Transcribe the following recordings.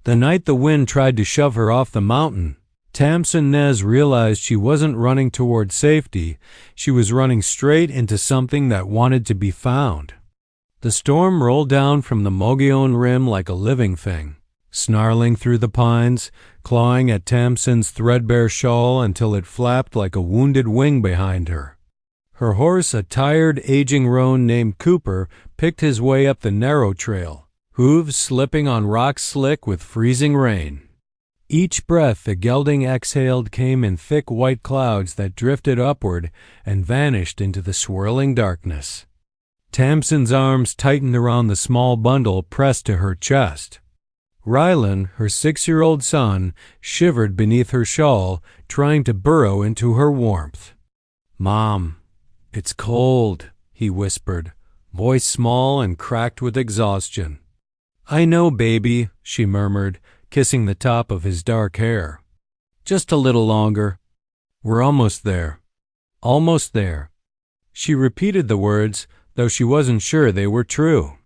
The night the wind tried to shove her off the mountain, Tamsin Nez realized she wasn't running toward safety, she was running straight into something that wanted to be found. The storm rolled down from the Mogollon Rim like a living thing, snarling through the pines, clawing at Tamsin's threadbare shawl until it flapped like a wounded wing behind her. Her horse, a tired, aging roan named Cooper, picked his way up the narrow trail, hooves slipping on rocks slick with freezing rain. Each breath the gelding exhaled came in thick white clouds that drifted upward and vanished into the swirling darkness. Tamsin's arms tightened around the small bundle pressed to her chest. Rylan, her 6-year-old son, shivered beneath her shawl, trying to burrow into her warmth. "Mom, it's cold," he whispered, voice small and cracked with exhaustion. "I know, baby," she murmured, kissing the top of his dark hair. "Just a little longer. We're almost there. Almost there." She repeated the words, though she wasn't sure they were true.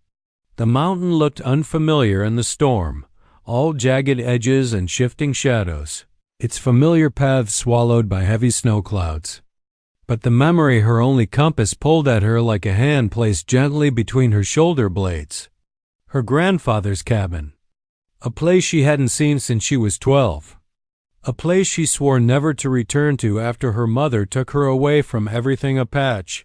The mountain looked unfamiliar in the storm, all jagged edges and shifting shadows, its familiar paths swallowed by heavy snow clouds. But the memory her only compass pulled at her like a hand placed gently between her shoulder blades. Her grandfather's cabin. A place she hadn't seen since she was 12. A place she swore never to return to after her mother took her away from everything Apache,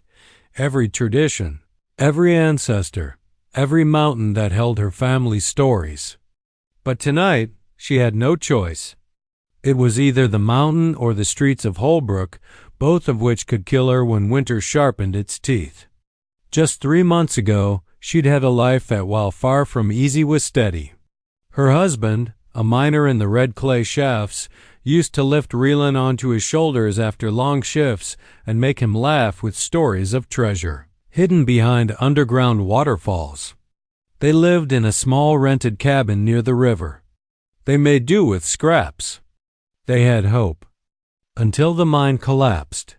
every tradition, every ancestor, every mountain that held her family's stories. But tonight, she had no choice. It was either the mountain or the streets of Holbrook, both of which could kill her when winter sharpened its teeth. Just 3 months ago, she'd had a life that, while far from easy, was steady. Her husband, a miner in the red clay shafts, used to lift Rylan onto his shoulders after long shifts and make him laugh with stories of treasure, hidden behind underground waterfalls. They lived in a small rented cabin near the river. They made do with scraps. They had hope. Until the mine collapsed.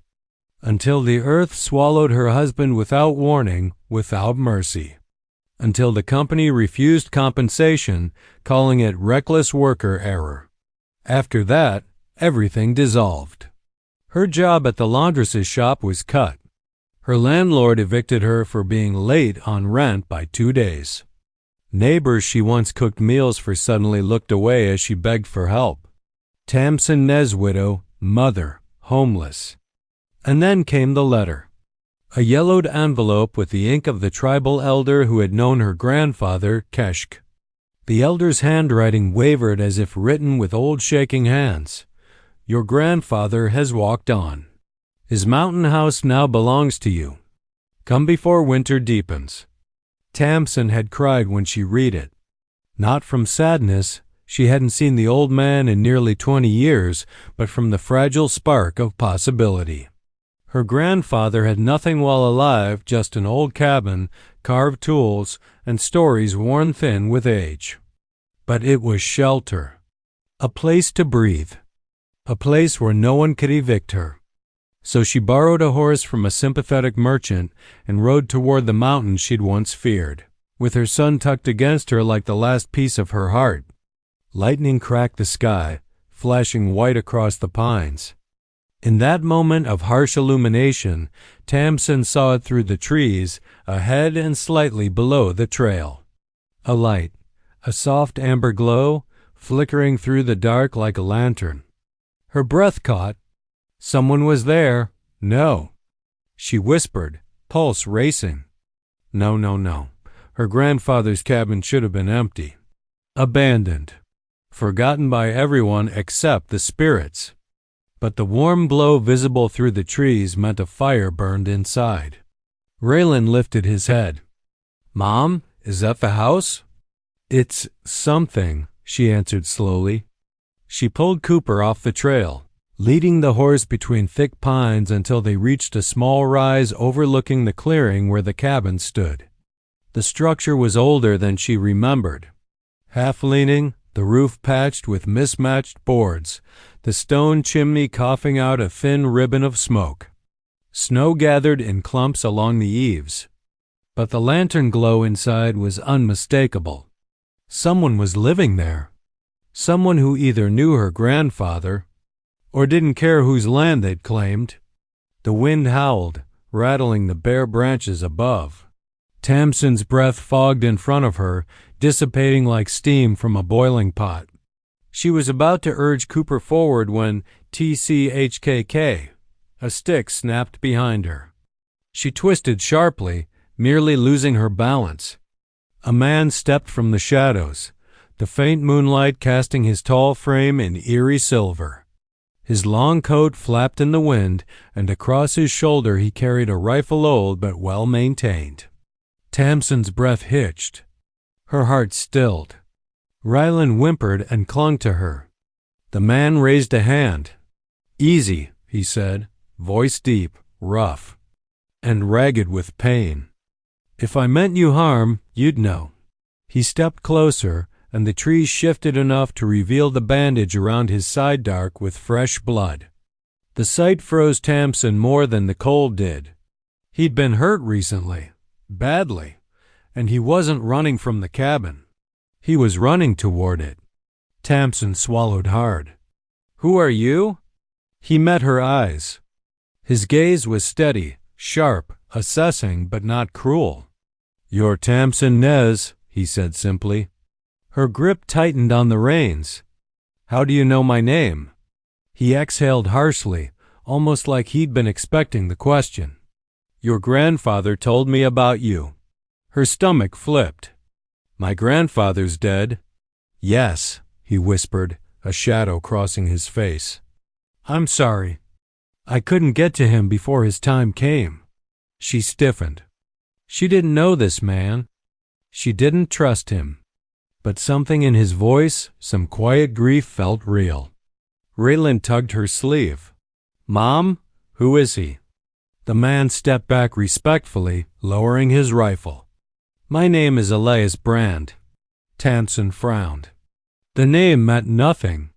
Until the earth swallowed her husband without warning, without mercy. Until the company refused compensation, calling it reckless worker error. After that, everything dissolved. Her job at the laundress's shop was cut. Her landlord evicted her for being late on rent by 2 days. Neighbors she once cooked meals for suddenly looked away as she begged for help. Tamsin Nez widow, mother, homeless. And then came the letter. A yellowed envelope with the ink of the tribal elder who had known her grandfather, Keshke. The elder's handwriting wavered as if written with old shaking hands. "Your grandfather has walked on. His mountain house now belongs to you. Come before winter deepens." Tamsin had cried when she read it. Not from sadness, she hadn't seen the old man in nearly 20 years, but from the fragile spark of possibility. Her grandfather had nothing while alive, just an old cabin, carved tools, and stories worn thin with age. But it was shelter. A place to breathe. A place where no one could evict her. So she borrowed a horse from a sympathetic merchant and rode toward the mountains she'd once feared, with her son tucked against her like the last piece of her heart. Lightning cracked the sky, flashing white across the pines. In that moment of harsh illumination, Tamsin saw it through the trees, ahead and slightly below the trail. A light, a soft amber glow, flickering through the dark like a lantern. Her breath caught. Someone was there. No. She whispered, pulse racing. No, no, no. Her grandfather's cabin should have been empty. Abandoned. Forgotten by everyone except the spirits. But the warm glow visible through the trees meant a fire burned inside. Rylan lifted his head. "Mom, is that the house?" "It's something," she answered slowly. She pulled Cooper off the trail, leading the horse between thick pines until they reached a small rise overlooking the clearing where the cabin stood. The structure was older than she remembered. Half-leaning, the roof patched with mismatched boards, the stone chimney coughing out a thin ribbon of smoke. Snow gathered in clumps along the eaves. But the lantern glow inside was unmistakable. Someone was living there. Someone who either knew her grandfather or didn't care whose land they'd claimed. The wind howled, rattling the bare branches above. Tamsin's breath fogged in front of her, dissipating like steam from a boiling pot. She was about to urge Cooper forward when TCHKK, a stick snapped behind her. She twisted sharply, merely losing her balance. A man stepped from the shadows, the faint moonlight casting his tall frame in eerie silver. His long coat flapped in the wind, and across his shoulder he carried a rifle old but well-maintained. Tamsin's breath hitched. Her heart stilled. Rylan whimpered and clung to her. The man raised a hand. "Easy," he said, voice deep, rough, and ragged with pain. "If I meant you harm, you'd know." He stepped closer, and the trees shifted enough to reveal the bandage around his side dark with fresh blood. The sight froze Tamsin more than the cold did. He'd been hurt recently, badly, and he wasn't running from the cabin. He was running toward it. Tamsin swallowed hard. "Who are you?" He met her eyes. His gaze was steady, sharp, assessing but not cruel. "You're Tamsin Nez," he said simply. Her grip tightened on the reins. "How do you know my name?" He exhaled harshly, almost like he'd been expecting the question. "Your grandfather told me about you." Her stomach flipped. "My grandfather's dead?" "Yes," he whispered, a shadow crossing his face. "I'm sorry. I couldn't get to him before his time came." She stiffened. She didn't know this man. She didn't trust him. But something in his voice, some quiet grief, felt real. Rylan tugged her sleeve. "Mom, who is he?" The man stepped back respectfully, lowering his rifle. "My name is Elias Brand." Tamsin frowned. The name meant nothing.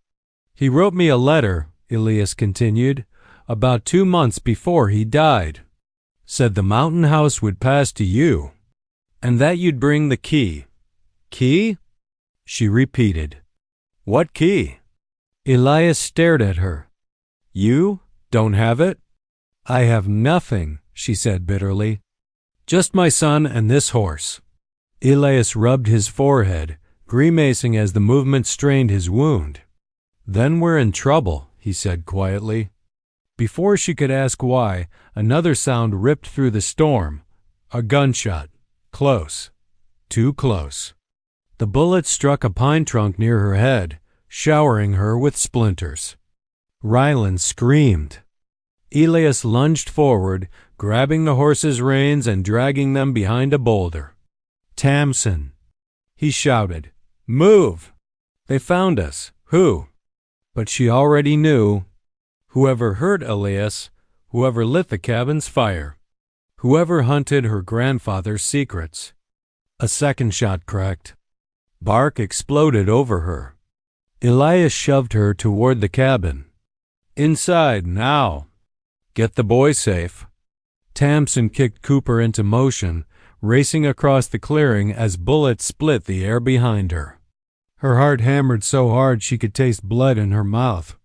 "He wrote me a letter," Elias continued, "about 2 months before he died. Said the mountain house would pass to you, and that you'd bring the key." "Key?" She repeated. "What key?" Elias stared at her. "You don't have it?" "I have nothing," she said bitterly. "Just my son and this horse." Elias rubbed his forehead, grimacing as the movement strained his wound. "Then we're in trouble," he said quietly. Before she could ask why, another sound ripped through the storm. A gunshot. Close. Too close. The bullet struck a pine trunk near her head, showering her with splinters. Rylan screamed. Elias lunged forward, grabbing the horse's reins and dragging them behind a boulder. "Tamsin!" He shouted. "Move! They found us. Who?" But she already knew. Whoever hurt Elias, whoever lit the cabin's fire, whoever hunted her grandfather's secrets. A second shot cracked. Bark exploded over her. Elias shoved her toward the cabin. "Inside, now! Get the boy safe." Tamsin kicked Cooper into motion, racing across the clearing as bullets split the air behind her. Her heart hammered so hard she could taste blood in her mouth.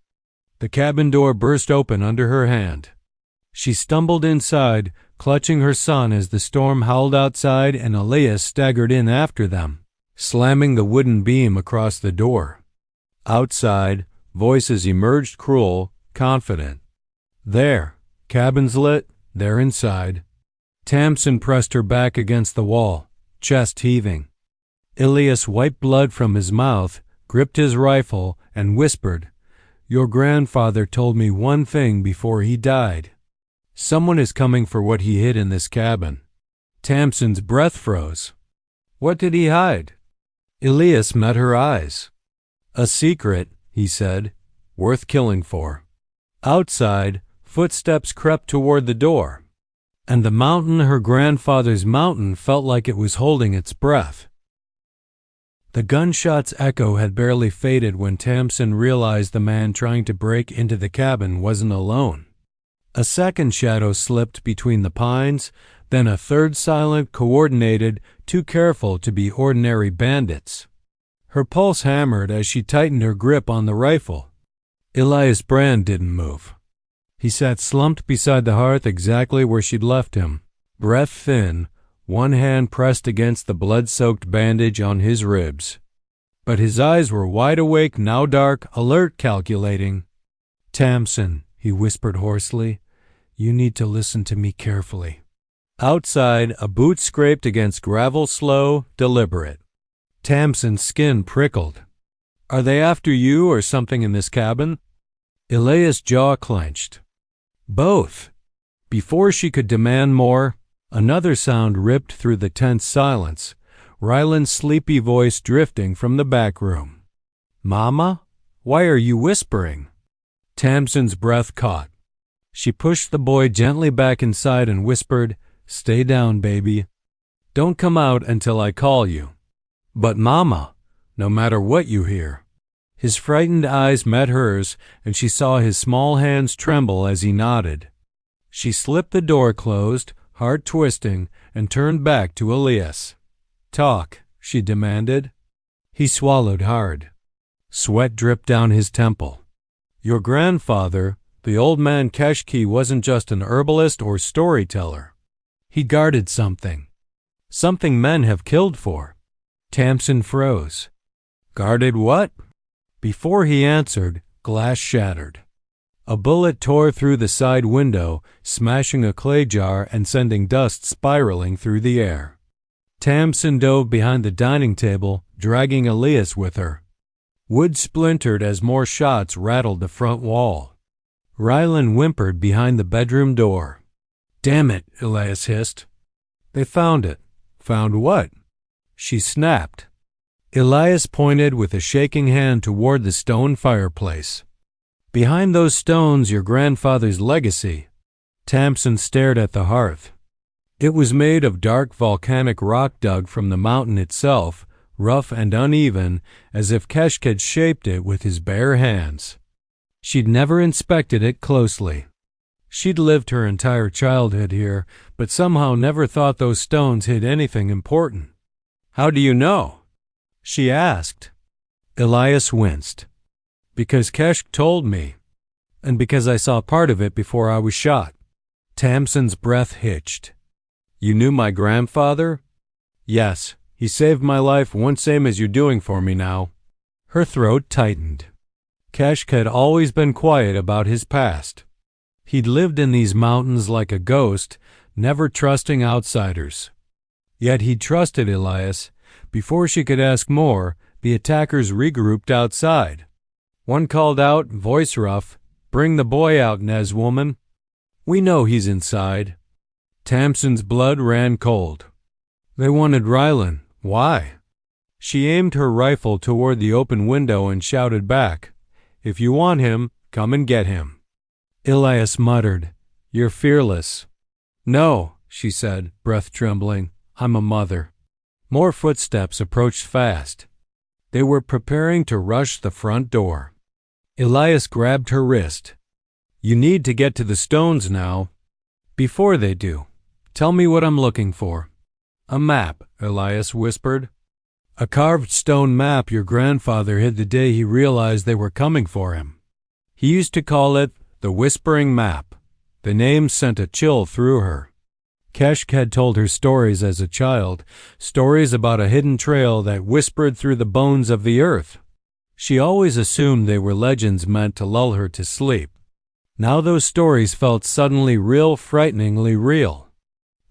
The cabin door burst open under her hand. She stumbled inside, clutching her son as the storm howled outside and Elias staggered in after them, slamming the wooden beam across the door. Outside, voices emerged cruel, confident. "There, cabin's lit, they're inside." Tamsin pressed her back against the wall, chest heaving. Elias wiped blood from his mouth, gripped his rifle, and whispered, "Your grandfather told me one thing before he died. Someone is coming for what he hid in this cabin." Tamsin's breath froze. What did he hide? Elias met her eyes. "A secret," he said, "worth killing for." Outside, footsteps crept toward the door, and the mountain, her grandfather's mountain, felt like it was holding its breath. The gunshot's echo had barely faded when Tamsin realized the man trying to break into the cabin wasn't alone. A second shadow slipped between the pines, then a third silent, coordinated, too careful to be ordinary bandits. Her pulse hammered as she tightened her grip on the rifle. Elias Brand didn't move. He sat slumped beside the hearth exactly where she'd left him, breath thin, one hand pressed against the blood-soaked bandage on his ribs. But his eyes were wide awake, now dark, alert, calculating. "Tamsin," he whispered hoarsely, "you need to listen to me carefully." Outside, a boot scraped against gravel, slow, deliberate. Tamsin's skin prickled. "Are they after you or something in this cabin?" Elias' jaw clenched. "Both." Before she could demand more, another sound ripped through the tense silence, Rylan's sleepy voice drifting from the back room. "Mama? Why are you whispering?" Tamsin's breath caught. She pushed the boy gently back inside and whispered, "Stay down, baby. Don't come out until I call you." "But Mama, no matter what you hear." His frightened eyes met hers, and she saw his small hands tremble as he nodded. She slipped the door closed, heart twisting, and turned back to Elias. "Talk," she demanded. He swallowed hard. Sweat dripped down his temple. "Your grandfather, the old man Keshke, wasn't just an herbalist or storyteller. He guarded something. Something men have killed for." Tamsin froze. "Guarded what?" Before he answered, glass shattered. A bullet tore through the side window, smashing a clay jar and sending dust spiraling through the air. Tamsin dove behind the dining table, dragging Elias with her. Wood splintered as more shots rattled the front wall. Rylan whimpered behind the bedroom door. "Damn it," Elias hissed. "They found it." "Found what?" She snapped. Elias pointed with a shaking hand toward the stone fireplace. "Behind those stones, your grandfather's legacy." Tamsin stared at the hearth. It was made of dark volcanic rock dug from the mountain itself, rough and uneven, as if Keshke had shaped it with his bare hands. She'd never inspected it closely. She'd lived her entire childhood here, but somehow never thought those stones hid anything important. "How do you know?" she asked. Elias winced. "Because Keshke told me, and because I saw part of it before I was shot." Tamsin's breath hitched. "You knew my grandfather?" "Yes. He saved my life once, same as you're doing for me now." Her throat tightened. Keshke had always been quiet about his past. He'd lived in these mountains like a ghost, never trusting outsiders. Yet he trusted Elias. Before she could ask more, the attackers regrouped outside. One called out, voice rough, "Bring the boy out, Nez woman. We know he's inside." Tamsin's blood ran cold. They wanted Rylan. Why? She aimed her rifle toward the open window and shouted back, "If you want him, come and get him." Elias muttered, "You're fearless." "No," she said, breath trembling. "I'm a mother." More footsteps approached fast. They were preparing to rush the front door. Elias grabbed her wrist. "You need to get to the stones now." "Before they do, tell me what I'm looking for." "A map," Elias whispered. "A carved stone map your grandfather hid the day he realized they were coming for him. He used to call it the Whispering Map." The name sent a chill through her. Keshke had told her stories as a child, stories about a hidden trail that whispered through the bones of the earth. She always assumed they were legends meant to lull her to sleep. Now those stories felt suddenly real, frighteningly real.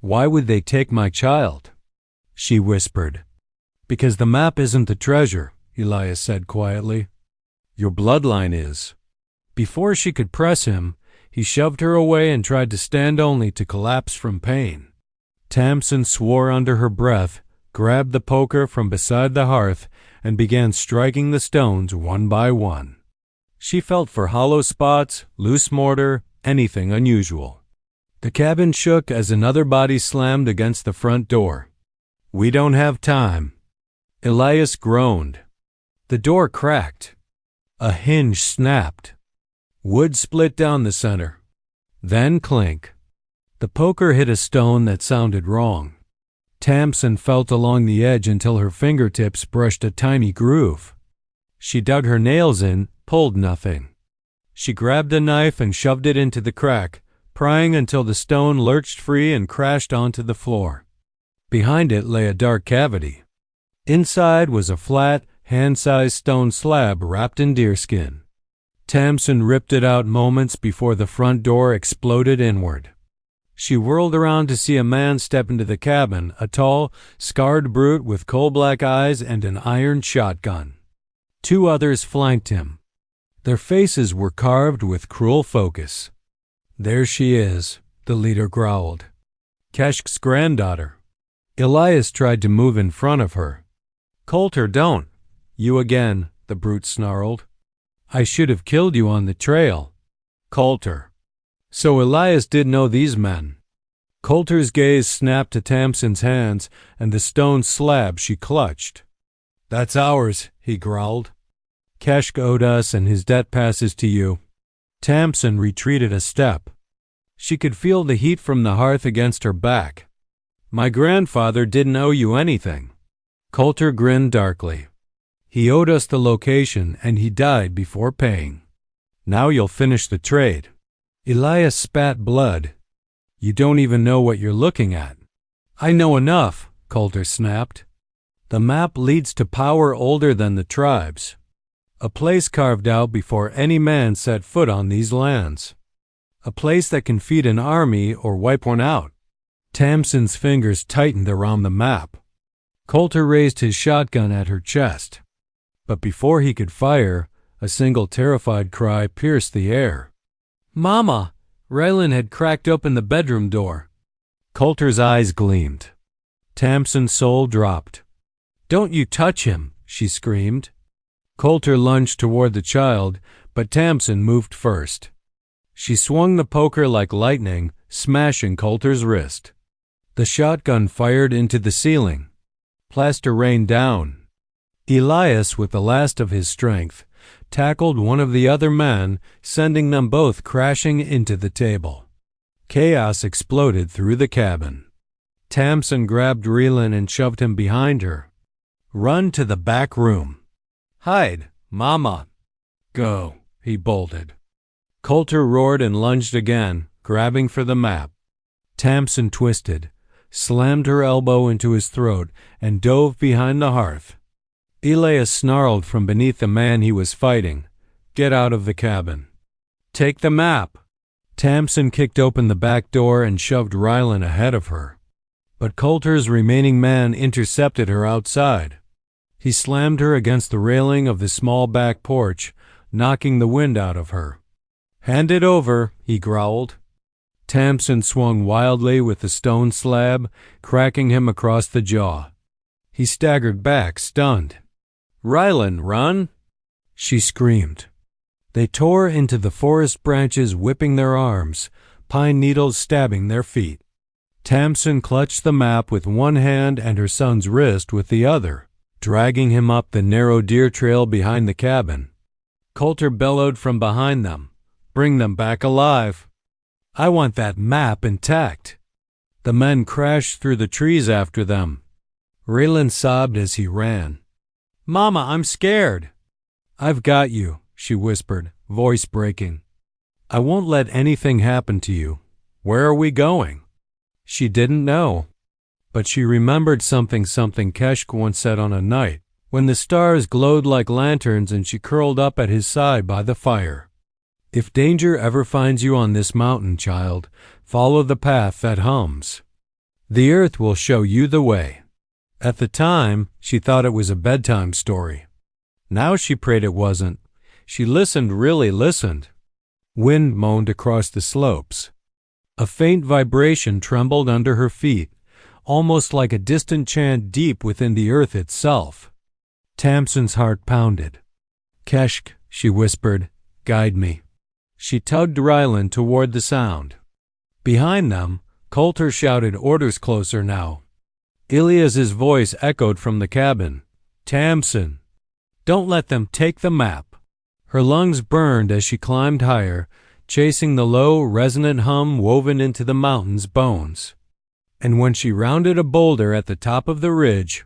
"Why would they take my child?" she whispered. "Because the map isn't the treasure," Elias said quietly. "Your bloodline is." Before she could press him, he shoved her away and tried to stand only to collapse from pain. Tamsin swore under her breath, grabbed the poker from beside the hearth, and began striking the stones one by one. She felt for hollow spots, loose mortar, anything unusual. The cabin shook as another body slammed against the front door. "We don't have time." Elias groaned. The door cracked. A hinge snapped. Wood split down the center. Then clink. The poker hit a stone that sounded wrong. Tamsin felt along the edge until her fingertips brushed a tiny groove. She dug her nails in, pulled nothing. She grabbed a knife and shoved it into the crack, prying until the stone lurched free and crashed onto the floor. Behind it lay a dark cavity. Inside was a flat, hand-sized stone slab wrapped in deerskin. Tamsin ripped it out moments before the front door exploded inward. She whirled around to see a man step into the cabin, a tall, scarred brute with coal-black eyes and an iron shotgun. Two others flanked him. Their faces were carved with cruel focus. "There she is," the leader growled. "Keshke's granddaughter." Elias tried to move in front of her. "Colter, don't." "You again," the brute snarled. "I should have killed you on the trail." "Colter." So Elias did know these men. Colter's gaze snapped to Tamsin's hands and the stone slab she clutched. "That's ours," he growled. "Keshke owed us, and his debt passes to you." Tamsin retreated a step. She could feel the heat from the hearth against her back. "My grandfather didn't owe you anything." Colter grinned darkly. "He owed us the location, and he died before paying. Now you'll finish the trade." Elias spat blood. "You don't even know what you're looking at." "I know enough," Colter snapped. "The map leads to power older than the tribes. A place carved out before any man set foot on these lands. A place that can feed an army or wipe one out." Tamsin's fingers tightened around the map. Colter raised his shotgun at her chest. But before he could fire, a single terrified cry pierced the air. "Mama!" Rylan had cracked open the bedroom door. Colter's eyes gleamed. Tamsin's soul dropped. "Don't you touch him!" she screamed. Colter lunged toward the child, but Tamsin moved first. She swung the poker like lightning, smashing Colter's wrist. The shotgun fired into the ceiling. Plaster rained down. Elias, with the last of his strength, tackled one of the other men, sending them both crashing into the table. Chaos exploded through the cabin. Tamsin grabbed Rylan and shoved him behind her. "Run to the back room." "Hide, Mama." "Go," he bolted. Colter roared and lunged again, grabbing for the map. Tamsin twisted, slammed her elbow into his throat, and dove behind the hearth. Elias snarled from beneath the man he was fighting. "Get out of the cabin." "Take the map." Tamsin kicked open the back door and shoved Rylan ahead of her. But Colter's remaining man intercepted her outside. He slammed her against the railing of the small back porch, knocking the wind out of her. "Hand it over," he growled. Tamsin swung wildly with the stone slab, cracking him across the jaw. He staggered back, stunned. "Rylan, run!" she screamed. They tore into the forest branches, whipping their arms, pine needles stabbing their feet. Tamsin clutched the map with one hand and her son's wrist with the other, dragging him up the narrow deer trail behind the cabin. Colter bellowed from behind them. "Bring them back alive." "I want that map intact." The men crashed through the trees after them. Rylan sobbed as he ran. "Mama, I'm scared." "I've got you," she whispered, voice breaking. "I won't let anything happen to you. Where are we going?" She didn't know. But she remembered something Keshke once said on a night, when the stars glowed like lanterns and she curled up at his side by the fire. "If danger ever finds you on this mountain, child, follow the path that hums. The earth will show you the way." At the time, she thought it was a bedtime story. Now she prayed it wasn't. She listened, really listened. Wind moaned across the slopes. A faint vibration trembled under her feet, almost like a distant chant deep within the earth itself. Tamsin's heart pounded. "Keshke," she whispered, "guide me." She tugged Rylan toward the sound. Behind them, Colter shouted orders closer now. Elias's voice echoed from the cabin. "Tamsin, don't let them take the map." Her lungs burned as she climbed higher, chasing the low, resonant hum woven into the mountain's bones. and when she rounded a boulder at the top of the ridge,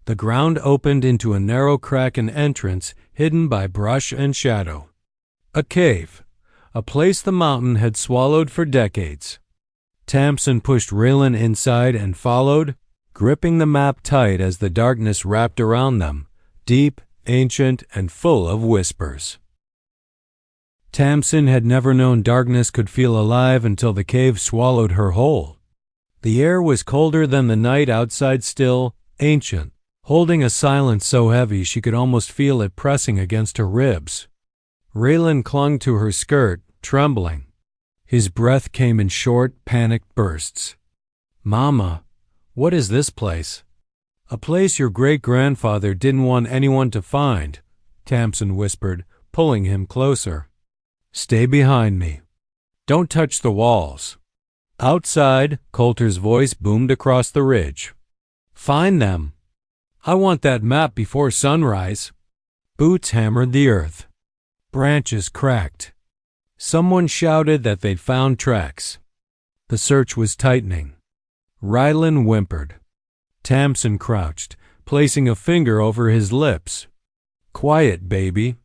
the ground opened into a narrow crack and entrance hidden by brush and shadow. A cave, a place the mountain had swallowed for decades. Tamsin pushed Rylan inside and followed, gripping the map tight as the darkness wrapped around them, deep, ancient, and full of whispers. Tamsin had never known darkness could feel alive until the cave swallowed her whole. The air was colder than the night outside, still, ancient, holding a silence so heavy she could almost feel it pressing against her ribs. Rylan clung to her skirt, trembling. His breath came in short, panicked bursts. "Mama, what is this place?" "A place your great-grandfather didn't want anyone to find," Tamsin whispered, pulling him closer. "Stay behind me. Don't touch the walls." Outside, Colter's voice boomed across the ridge. "Find them. I want that map before sunrise." Boots hammered the earth. Branches cracked. Someone shouted that they'd found tracks. The search was tightening. Rylan whimpered. Tamsin crouched, placing a finger over his lips. "Quiet, baby.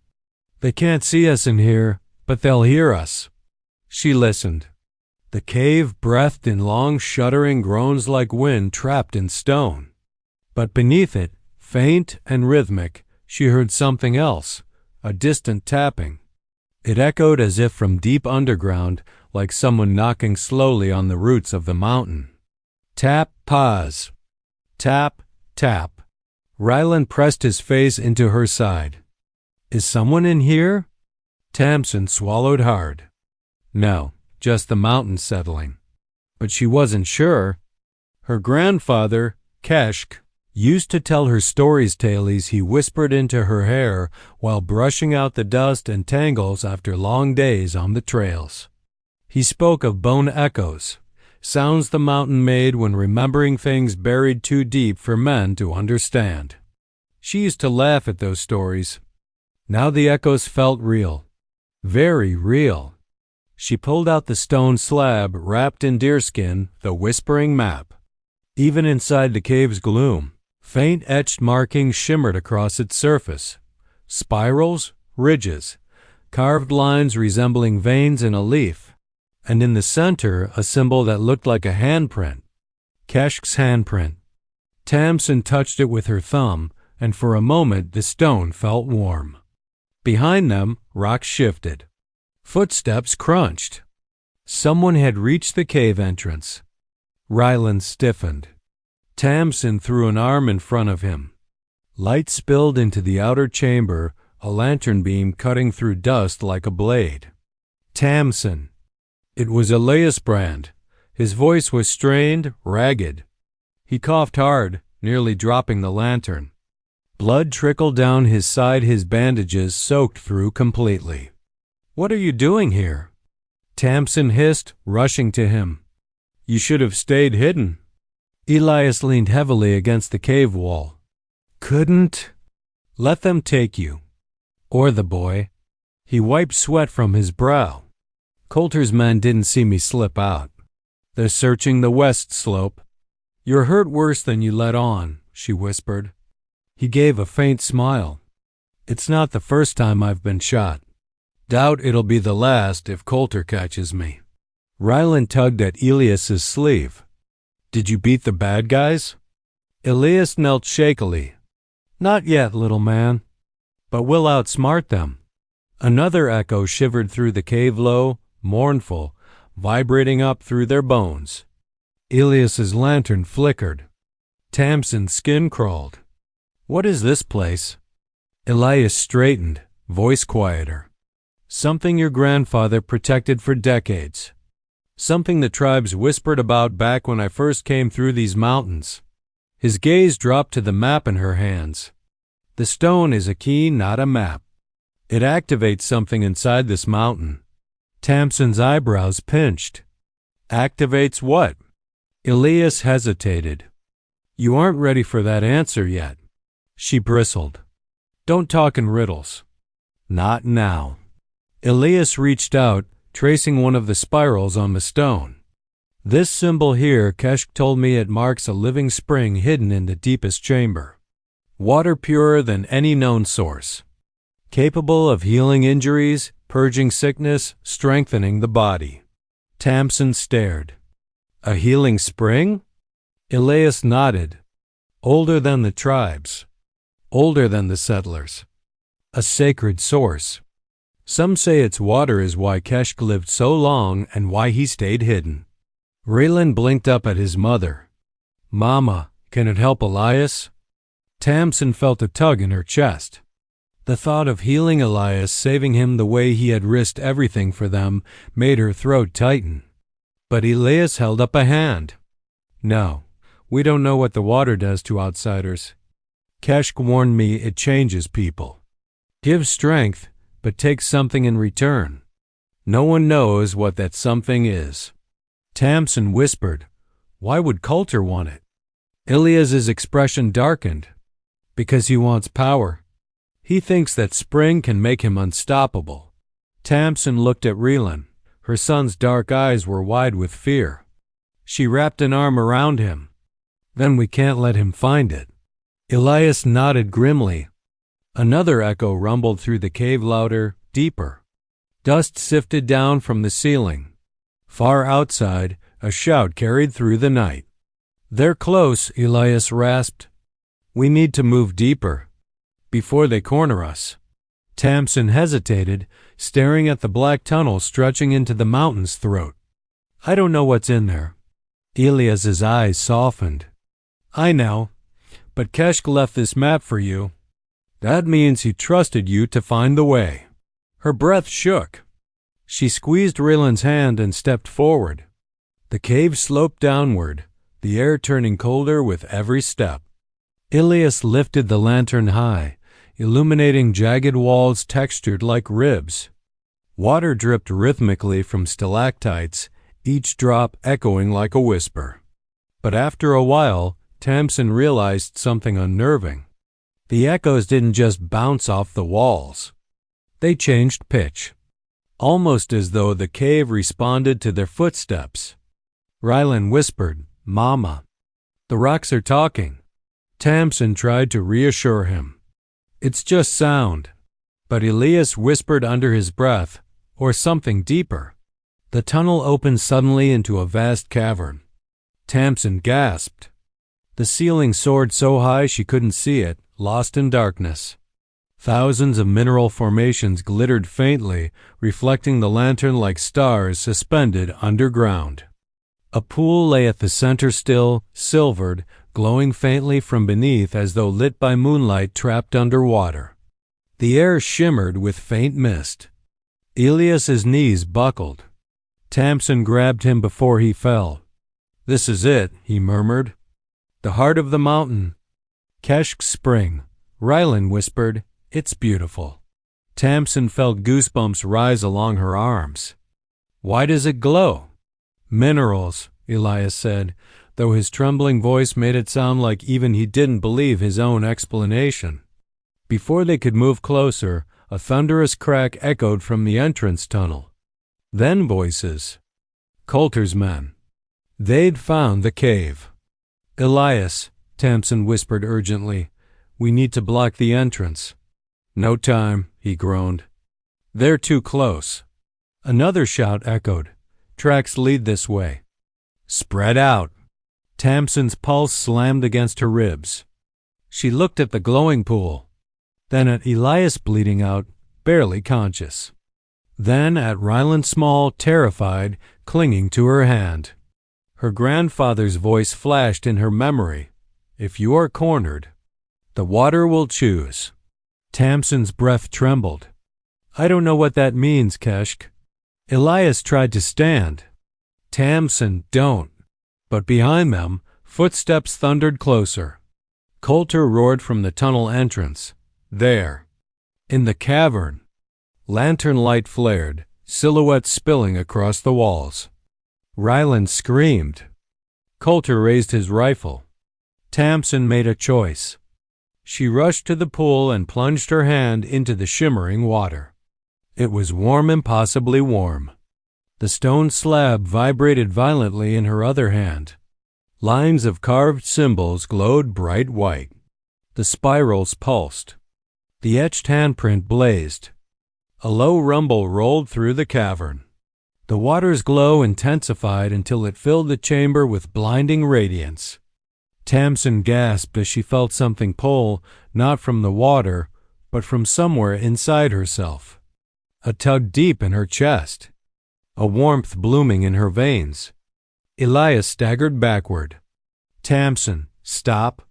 They can't see us in here, but they'll hear us." She listened. The cave breathed in long, shuddering groans like wind trapped in stone. But beneath it, faint and rhythmic, she heard something else, a distant tapping. It echoed as if from deep underground, like someone knocking slowly on the roots of the mountain. Tap, pause. Tap, tap. Rylan pressed his face into her side. "Is someone in here?" Tamsin swallowed hard. No, just the mountain settling. But she wasn't sure. Her grandfather, Keshke, used to tell her stories tales he whispered into her hair while brushing out the dust and tangles after long days on the trails. He spoke of bone echoes, sounds the mountain made when remembering things buried too deep for men to understand. She used to laugh at those stories. Now the echoes felt real, very real. She pulled out the stone slab wrapped in deerskin, the whispering map. Even inside the cave's gloom, faint etched markings shimmered across its surface. Spirals, ridges, carved lines resembling veins in a leaf, and in the center a symbol that looked like a handprint. Keshke's handprint. Tamsin touched it with her thumb, and for a moment the stone felt warm. Behind them, rocks shifted. Footsteps crunched. Someone had reached the cave entrance. Rylan stiffened. Tamsin threw an arm in front of him. Light spilled into the outer chamber, a lantern beam cutting through dust like a blade. Tamsin. It was Elias Brand. His voice was strained, ragged. He coughed hard, nearly dropping the lantern. Blood trickled down his side, his bandages soaked through completely. "What are you doing here?" Tamsin hissed, rushing to him. "You should have stayed hidden." Elias leaned heavily against the cave wall. "Couldn't." "Let them take you." "Or the boy." He wiped sweat from his brow. "Colter's men didn't see me slip out. They're searching the west slope." "You're hurt worse than you let on," she whispered. He gave a faint smile. "It's not the first time I've been shot. Doubt it'll be the last if Colter catches me." Rylan tugged at Elias's sleeve. "Did you beat the bad guys?" Elias knelt shakily. "Not yet, little man. But we'll outsmart them." Another echo shivered through the cave, low, mournful, vibrating up through their bones. Elias's lantern flickered. Tamsin's skin crawled. "What is this place?" Elias straightened, voice quieter. "Something your grandfather protected for decades. Something the tribes whispered about back when I first came through these mountains." His gaze dropped to the map in her hands. "The stone is a key, not a map. It activates something inside this mountain." Tamsin's eyebrows pinched. "Activates what?" Elias hesitated. "You aren't ready for that answer yet." She bristled. "Don't talk in riddles." "Not now." Elias reached out, tracing one of the spirals on the stone. This symbol here, Keshke told me, it marks a living spring hidden in the deepest chamber. Water purer than any known source. Capable of healing injuries, purging sickness, strengthening the body. Tamsin stared. A healing spring? Elias nodded. Older than the tribes. Older than the settlers. A sacred source. Some say its water is why Keshke lived so long and why he stayed hidden. Rylan blinked up at his mother. Mama, can it help Elias? Tamsin felt a tug in her chest. The thought of healing Elias, saving him the way he had risked everything for them, made her throat tighten. But Elias held up a hand. No, we don't know what the water does to outsiders. Keshke warned me it changes people. Gives strength, but takes something in return. No one knows what that something is. Tamsin whispered, "Why would Colter want it?" Elias's expression darkened. Because he wants power. He thinks that spring can make him unstoppable. Tamsin looked at Rylan. Her son's dark eyes were wide with fear. She wrapped an arm around him. Then we can't let him find it. Elias nodded grimly. Another echo rumbled through the cave, louder, deeper. Dust sifted down from the ceiling. Far outside, a shout carried through the night. They're close, Elias rasped. We need to move deeper. Before they corner us. Tamsin hesitated, staring at the black tunnel stretching into the mountain's throat. I don't know what's in there. Elias's eyes softened. I know, but Keshke left this map for you. That means he trusted you to find the way. Her breath shook. She squeezed Rylan's hand and stepped forward. The cave sloped downward, the air turning colder with every step. Elias lifted the lantern high, illuminating jagged walls textured like ribs. Water dripped rhythmically from stalactites, each drop echoing like a whisper. But after a while, Tamsin realized something unnerving. The echoes didn't just bounce off the walls. They changed pitch. Almost as though the cave responded to their footsteps. Rylan whispered, Mama. The rocks are talking. Tamsin tried to reassure him. It's just sound. But Elias whispered under his breath, or something deeper. The tunnel opened suddenly into a vast cavern. Tamsin gasped. The ceiling soared so high she couldn't see it, lost in darkness. Thousands of mineral formations glittered faintly, reflecting the lantern like stars suspended underground. A pool lay at the center, still, silvered, glowing faintly from beneath as though lit by moonlight trapped underwater. The air shimmered with faint mist. Elias's knees buckled. Tamsin grabbed him before he fell. This is it, he murmured. The heart of the mountain. Keshke's spring. Rylan whispered, It's beautiful. Tamsin felt goosebumps rise along her arms. Why does it glow? Minerals, Elias said, though his trembling voice made it sound like even he didn't believe his own explanation. Before they could move closer, a thunderous crack echoed from the entrance tunnel. Then voices. Colter's men. They'd found the cave. Elias, Tamsin whispered urgently, we need to block the entrance. No time, he groaned. They're too close. Another shout echoed. Tracks lead this way. Spread out. Tamsin's pulse slammed against her ribs. She looked at the glowing pool, then at Elias bleeding out, barely conscious. Then at Rylan Small, terrified, clinging to her hand. Her grandfather's voice flashed in her memory. If you are cornered, the water will choose. Tamsin's breath trembled. I don't know what that means, Keshke. Elias tried to stand. Tamsin, don't. But behind them, footsteps thundered closer. Colter roared from the tunnel entrance. There. In the cavern. Lantern light flared, silhouettes spilling across the walls. Rylan screamed. Colter raised his rifle. Tamsin made a choice. She rushed to the pool and plunged her hand into the shimmering water. It was warm, impossibly warm. The stone slab vibrated violently in her other hand. Lines of carved symbols glowed bright white. The spirals pulsed. The etched handprint blazed. A low rumble rolled through the cavern. The water's glow intensified until it filled the chamber with blinding radiance. Tamsin gasped as she felt something pull, not from the water, but from somewhere inside herself. A tug deep in her chest. A warmth blooming in her veins. Elias staggered backward. "Tamsin, stop."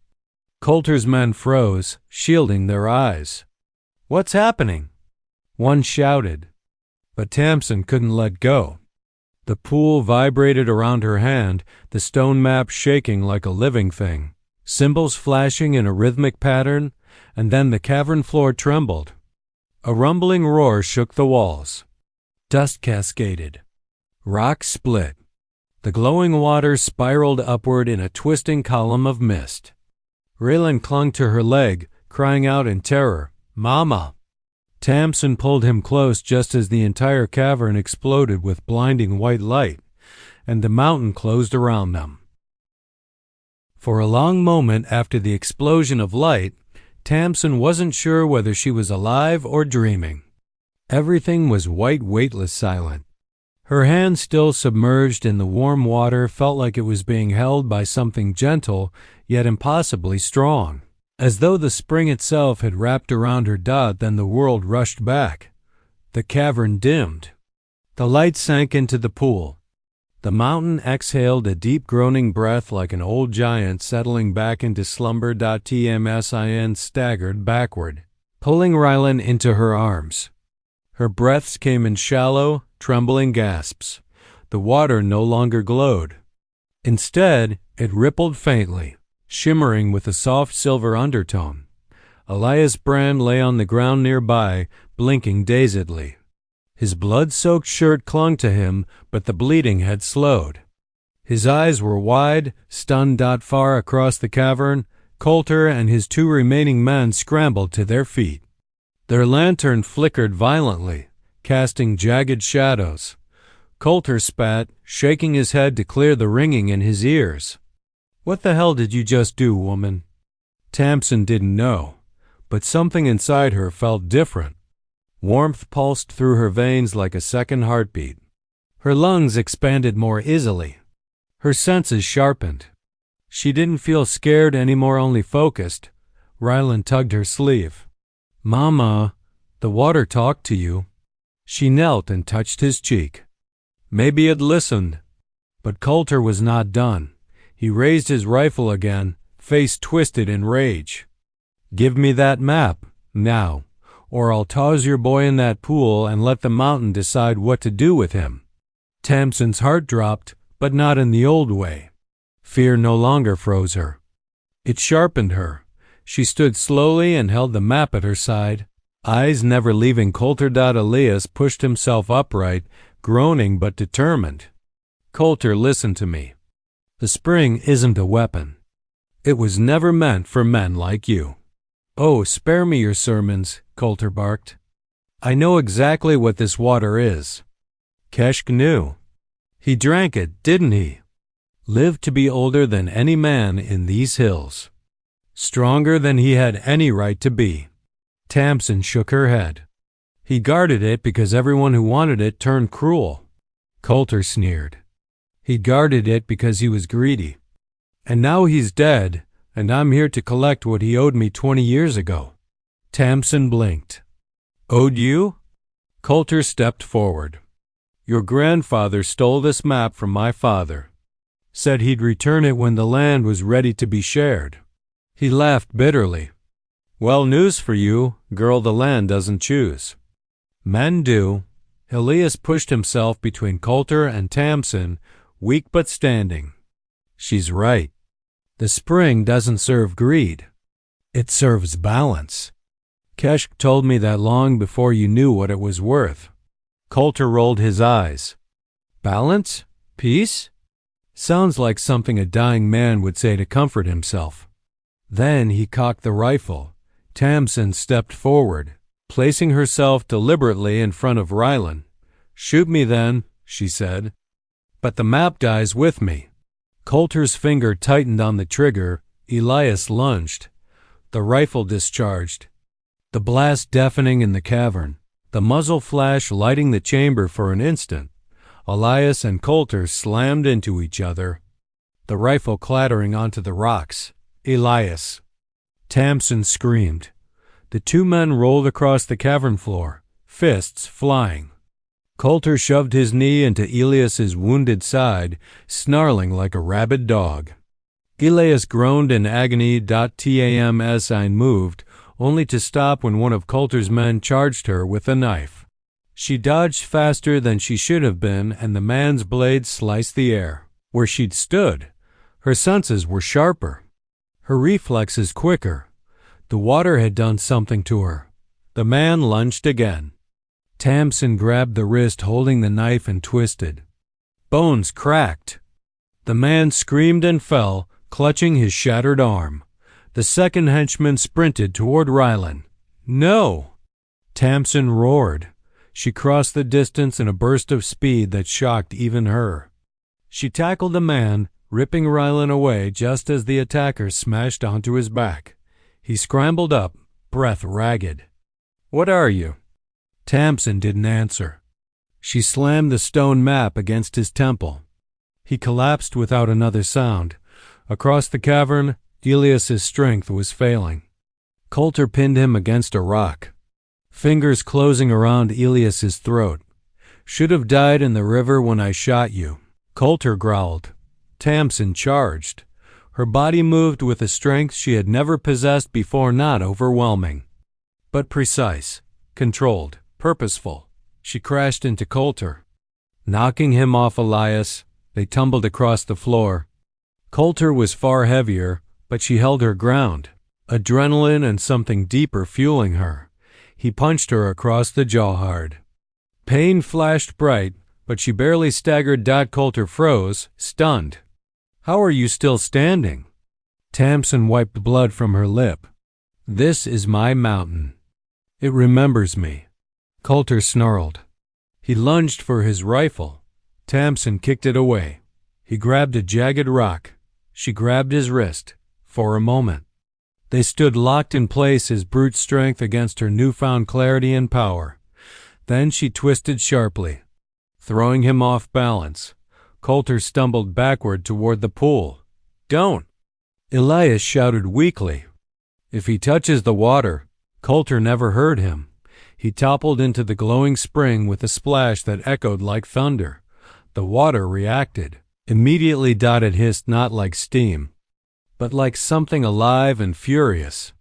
Colter's men froze, shielding their eyes. "What's happening?" One shouted. But Tamsin couldn't let go. The pool vibrated around her hand, the stone map shaking like a living thing, symbols flashing in a rhythmic pattern, and then the cavern floor trembled. A rumbling roar shook the walls. Dust cascaded. Rocks split. The glowing water spiraled upward in a twisting column of mist. Rylan clung to her leg, crying out in terror, "Mama!" Tamsin pulled him close just as the entire cavern exploded with blinding white light, and the mountain closed around them. For a long moment after the explosion of light, Tamsin wasn't sure whether she was alive or dreaming. Everything was white, weightless, silent. Her hand, still submerged in the warm water, felt like it was being held by something gentle yet impossibly strong. As though the spring itself had wrapped around her. Then the world rushed back. The cavern dimmed. The light sank into the pool. The mountain exhaled a deep groaning breath like an old giant settling back into slumber. Tamsin staggered backward, pulling Rylan into her arms. Her breaths came in shallow, trembling gasps. The water no longer glowed. Instead, it rippled faintly, shimmering with a soft silver undertone. Elias Brand lay on the ground nearby, blinking dazedly. His blood-soaked shirt clung to him, but the bleeding had slowed. His eyes were wide, stunned. Far across the cavern, Colter and his two remaining men scrambled to their feet. Their lantern flickered violently, casting jagged shadows. Colter spat, shaking his head to clear the ringing in his ears. "What the hell did you just do, woman?" Tamsin didn't know, but something inside her felt different. Warmth pulsed through her veins like a second heartbeat. Her lungs expanded more easily. Her senses sharpened. She didn't feel scared anymore, only focused. Rylan tugged her sleeve. "Mama, the water talked to you." She knelt and touched his cheek. Maybe it listened. But Colter was not done. He raised his rifle again, face twisted in rage. "Give me that map, now, or I'll toss your boy in that pool and let the mountain decide what to do with him." Tamsin's heart dropped, but not in the old way. Fear no longer froze her. It sharpened her. She stood slowly and held the map at her side, eyes never leaving Colter. Elias pushed himself upright, groaning but determined. "Colter, listen to me. The spring isn't a weapon. It was never meant for men like you." "Oh, spare me your sermons," Colter barked. "I know exactly what this water is." Keshke knew. He drank it, didn't he? Lived to be older than any man in these hills. Stronger than he had any right to be. Tamsin shook her head. He guarded it because everyone who wanted it turned cruel. Colter sneered. He guarded it because he was greedy. And now he's dead, and I'm here to collect what he owed me 20 years ago. Tamsin blinked. "Owed you?" Colter stepped forward. "Your grandfather stole this map from my father. Said he'd return it when the land was ready to be shared." He laughed bitterly. "Well, news for you, girl, the land doesn't choose. Men do." Elias pushed himself between Colter and Tamsin, weak but standing. "She's right. The spring doesn't serve greed. It serves balance. Keshke told me that long before you knew what it was worth." Colter rolled his eyes. "Balance? Peace? Sounds like something a dying man would say to comfort himself." Then he cocked the rifle. Tamsin stepped forward, placing herself deliberately in front of Rylan. "Shoot me then. she said. "But the map dies with me." Colter's finger tightened on the trigger. Elias lunged. The rifle discharged, the blast deafening in the cavern, the muzzle flash lighting the chamber for an instant. Elias and Colter slammed into each other, the rifle clattering onto the rocks. "Elias!" Tamsin screamed. The two men rolled across the cavern floor, fists flying. Colter shoved his knee into Elias's wounded side, snarling like a rabid dog. Elias groaned in agony. Tamsin moved, only to stop when one of Colter's men charged her with a knife. She dodged faster than she should have been, and the man's blade sliced the air. Where she'd stood, her senses were sharper, her reflexes quicker. The water had done something to her. The man lunged again. Tamsin grabbed the wrist holding the knife and twisted. Bones cracked. The man screamed and fell, clutching his shattered arm. The second henchman sprinted toward Rylan. "No!" Tamsin roared. She crossed the distance in a burst of speed that shocked even her. She tackled the man, ripping Rylan away just as the attacker smashed onto his back. He scrambled up, breath ragged. "What are you?" Tamsin didn't answer. She slammed the stone map against his temple. He collapsed without another sound. Across the cavern, Elias's strength was failing. Colter pinned him against a rock, fingers closing around Elias's throat. "Should have died in the river when I shot you," Colter growled. Tamsin charged. Her body moved with a strength she had never possessed before, not overwhelming, but precise, controlled, purposeful. She crashed into Colter, knocking him off Elias. They tumbled across the floor. Colter was far heavier, but she held her ground, adrenaline and something deeper fueling her. He punched her across the jaw hard. Pain flashed bright, but she barely staggered. Colter froze, stunned. "How are you still standing?" Tamsin wiped blood from her lip. "This is my mountain. It remembers me." Colter snarled. He lunged for his rifle. Tamsin kicked it away. He grabbed a jagged rock. She grabbed his wrist. For a moment, they stood locked in place, his brute strength against her newfound clarity and power. Then she twisted sharply, throwing him off balance. Colter stumbled backward toward the pool. "Don't!" Elias shouted weakly. If he touches the water, Colter never heard him. He toppled into the glowing spring with a splash that echoed like thunder. The water reacted. Immediately. It hissed, not like steam, but like something alive and furious.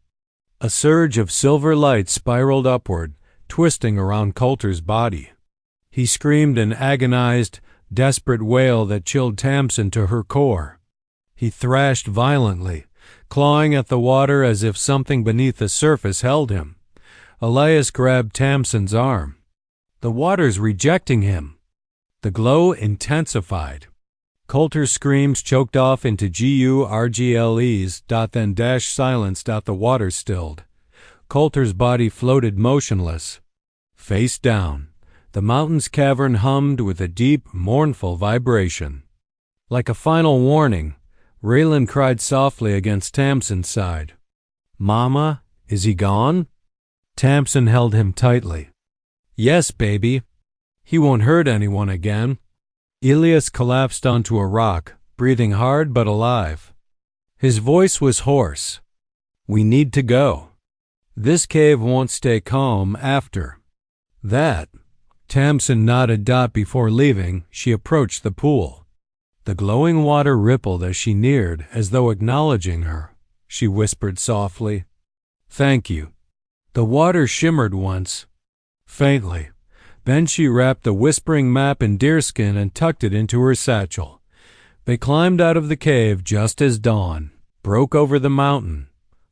A surge of silver light spiraled upward, twisting around Colter's body. He screamed an agonized, desperate wail that chilled Tamsin to her core. He thrashed violently, clawing at the water as if something beneath the surface held him. Elias grabbed Tamsin's arm. "The water's rejecting him." The glow intensified. Colter's screams choked off into gurgles. Then silence. The water stilled. Colter's body floated motionless, face down. The mountain's cavern hummed with a deep, mournful vibration. Like a final warning, Rylan cried softly against Tamsin's side. "Mama, is he gone?" Tamsin held him tightly. "Yes, baby. He won't hurt anyone again." Elias collapsed onto a rock, breathing hard but alive. His voice was hoarse. "We need to go. This cave won't stay calm after that." Tamsin nodded. Before leaving, she approached the pool. The glowing water rippled as she neared, as though acknowledging her. She whispered softly, "Thank you." The water shimmered once, faintly. Then she wrapped the whispering map in deerskin and tucked it into her satchel. They climbed out of the cave just as dawn broke over the mountain.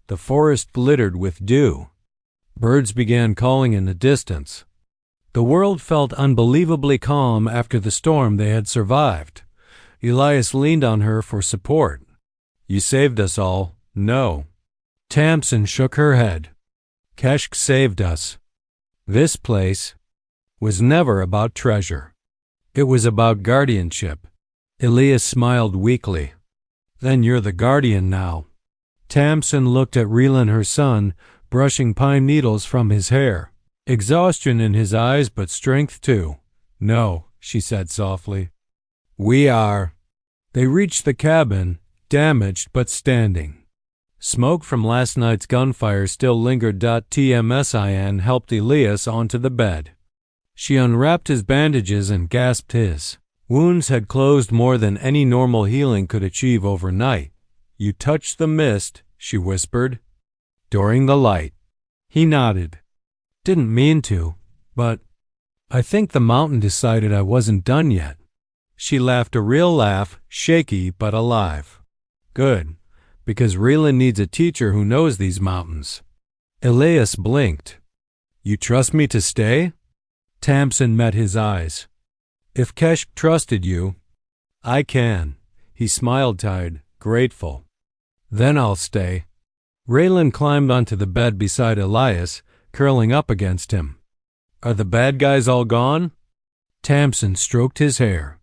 The forest glittered with dew. Birds began calling in the distance. The world felt unbelievably calm after the storm they had survived. Elias leaned on her for support. "You saved us all." "No." Tamsin shook her head. "Keshke saved us. This place was never about treasure. It was about guardianship. Elias smiled weakly. Then you're the guardian now. Tamsin looked at Rylan, her son, brushing pine needles from his hair. Exhaustion in his eyes, but strength too. No, she said softly. We are. They reached the cabin, damaged but standing. Smoke from last night's gunfire still lingered. Tamsin helped Elias onto the bed. She unwrapped his bandages and gasped his wounds had closed more than any normal healing could achieve overnight. You touched the mist, she whispered. During the light. He nodded. Didn't mean to, but I think the mountain decided I wasn't done yet. She laughed a real laugh, shaky but alive. Good, because Rylan needs a teacher who knows these mountains. Elias blinked. You trust me to stay? Tamsin met his eyes. If Keshke trusted you, I can. He smiled tired, grateful. Then I'll stay. Rylan climbed onto the bed beside Elias, curling up against him. Are the bad guys all gone? Tamsin stroked his hair.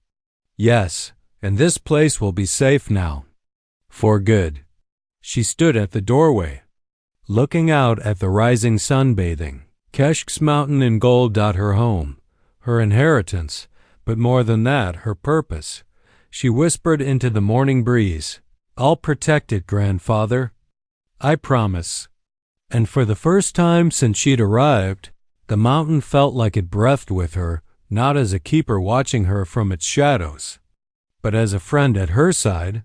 Yes, and this place will be safe now. For good. She stood at the doorway, looking out at the rising sun bathing. Keshke's mountain in gold. Her home, her inheritance, but more than that, her purpose. She whispered into the morning breeze, I'll protect it, grandfather. I promise. And for the first time since she'd arrived, the mountain felt like it breathed with her, not as a keeper watching her from its shadows, but as a friend at her side.